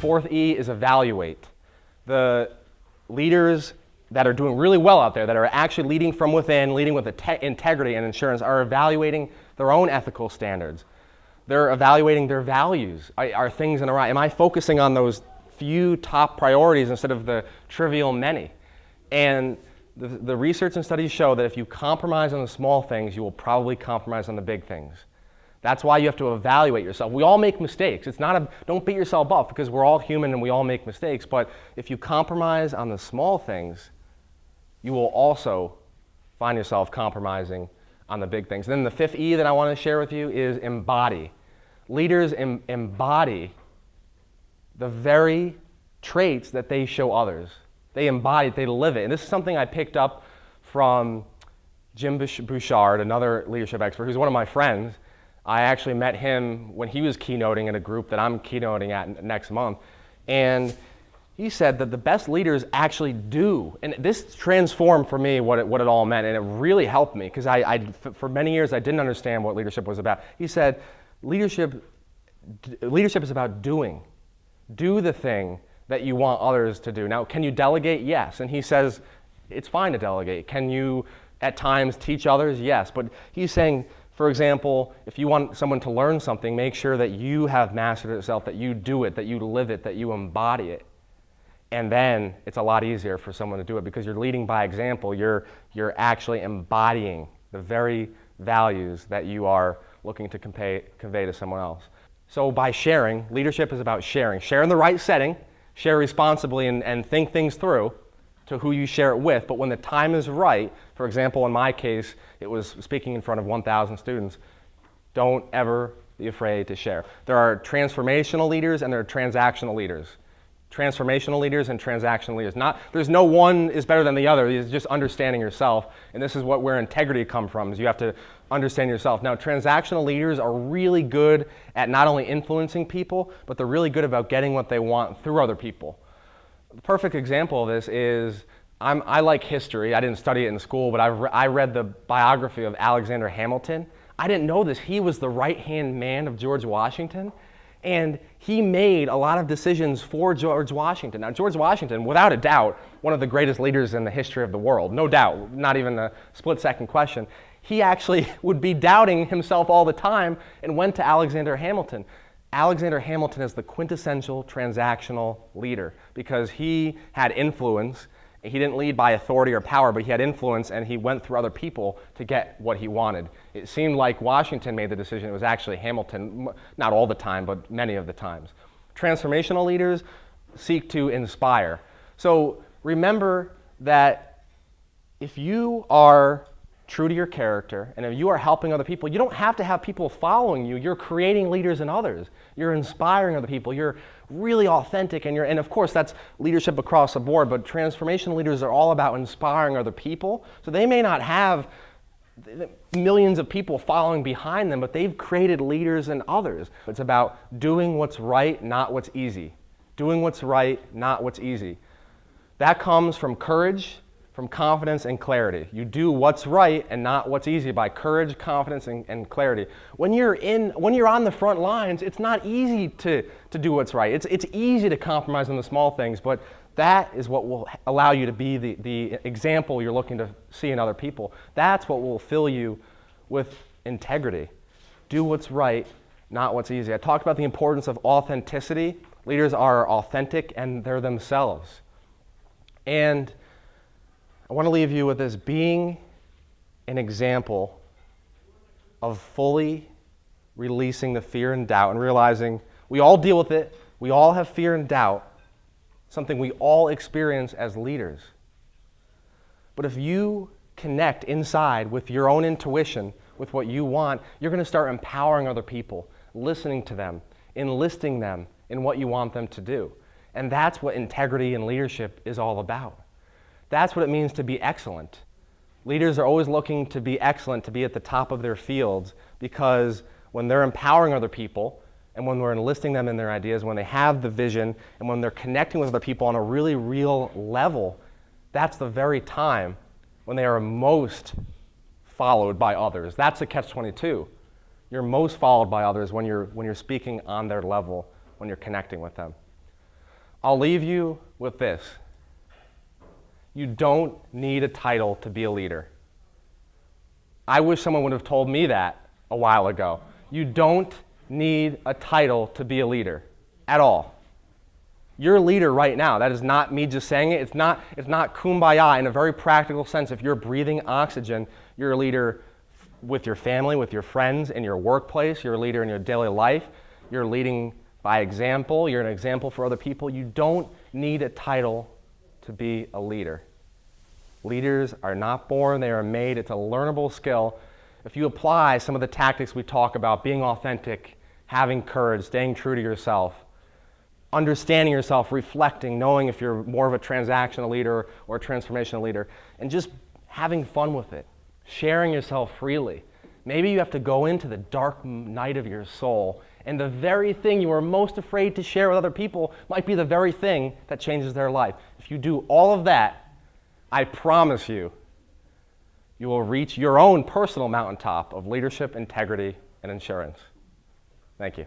fourth E is evaluate. The leaders that are doing really well out there, that are actually leading from within, leading with integrity and assurance, are evaluating their own ethical standards. They're evaluating their values. Are things in a right? Am I focusing on those few top priorities instead of the trivial many? And the research and studies show that if you compromise on the small things, you will probably compromise on the big things. That's why you have to evaluate yourself. We all make mistakes. It's not don't beat yourself up because we're all human and we all make mistakes. But if you compromise on the small things, you will also find yourself compromising on the big things. And then the fifth E that I want to share with you is embody. Leaders embody the very traits that they show others. They embody it, they live it. And this is something I picked up from Jim Bouchard, another leadership expert, who's one of my friends. I actually met him when he was keynoting in a group that I'm keynoting at next month. And he said that the best leaders actually do. And this transformed for me what it all meant. And it really helped me because for many years I didn't understand what leadership was about. He said, leadership is about doing. Do the thing that you want others to do. Now, can you delegate? Yes. And he says, it's fine to delegate. Can you at times teach others? Yes. But he's saying, for example, if you want someone to learn something, make sure that you have mastered it yourself, that you do it, that you live it, that you embody it. And then it's a lot easier for someone to do it because you're leading by example. You're actually embodying the very values that you are looking to convey to someone else. So by sharing, leadership is about sharing. Share in the right setting, share responsibly, and think things through to who you share it with. But when the time is right, for example, in my case, it was speaking in front of 1,000 students, don't ever be afraid to share. There are transformational leaders and there are transactional leaders. Transformational leaders and transactional leaders. There's no one is better than the other. It's just understanding yourself. And this is where integrity comes from, is you have to understand yourself. Now, transactional leaders are really good at not only influencing people, but they're really good about getting what they want through other people. The perfect example of this is, I like history. I didn't study it in school, but I read the biography of Alexander Hamilton. I didn't know this. He was the right-hand man of George Washington. And he made a lot of decisions for George Washington. Now, George Washington, without a doubt, one of the greatest leaders in the history of the world. No doubt, not even a split-second question. He actually would be doubting himself all the time and went to Alexander Hamilton. Alexander Hamilton is the quintessential transactional leader because he had influence. He didn't lead by authority or power, but he had influence and he went through other people to get what he wanted. It seemed like Washington made the decision. It was actually Hamilton, not all the time, but many of the times. Transformational leaders seek to inspire. So remember that if you are true to your character and if you are helping other people, you don't have to have people following you. You're creating leaders in others. You're inspiring other people. You're really authentic, and of course that's leadership across the board, but transformational leaders are all about inspiring other people. So they may not have millions of people following behind them, but they've created leaders in others. It's about doing what's right, not what's easy. Doing what's right, not what's easy. That comes from courage, from confidence and clarity. You do what's right and not what's easy by courage, confidence, and clarity. When you're on the front lines, it's not easy to do what's right. It's easy to compromise on the small things, but that is what will allow you to be the example you're looking to see in other people. That's what will fill you with integrity. Do what's right, not what's easy. I talked about the importance of authenticity. Leaders are authentic and they're themselves. And I want to leave you with this: being an example of fully releasing the fear and doubt and realizing we all deal with it. We all have fear and doubt, something we all experience as leaders. But if you connect inside with your own intuition, with what you want, you're going to start empowering other people, listening to them, enlisting them in what you want them to do. And that's what integrity and leadership is all about. That's what it means to be excellent. Leaders are always looking to be excellent, to be at the top of their fields, because when they're empowering other people and when we're enlisting them in their ideas, when they have the vision and when they're connecting with other people on a really real level, that's the very time when they are most followed by others. That's the catch-22. You're most followed by others when you're speaking on their level, when you're connecting with them. I'll leave you with this. You don't need a title to be a leader. I wish someone would have told me that a while ago. You don't need a title to be a leader at all. You're a leader right now. That is not me just saying it. It's not kumbaya in a very practical sense. If you're breathing oxygen, you're a leader with your family, with your friends, in your workplace. You're a leader in your daily life. You're leading by example. You're an example for other people. You don't need a title to be a leader. Leaders are not born, they are made. It's a learnable skill. If you apply some of the tactics we talk about, being authentic, having courage, staying true to yourself, understanding yourself, reflecting, knowing if you're more of a transactional leader or a transformational leader, and just having fun with it, sharing yourself freely. Maybe you have to go into the dark night of your soul, and the very thing you are most afraid to share with other people might be the very thing that changes their life. If you do all of that, I promise you, you will reach your own personal mountaintop of leadership, integrity, and insurance. Thank you.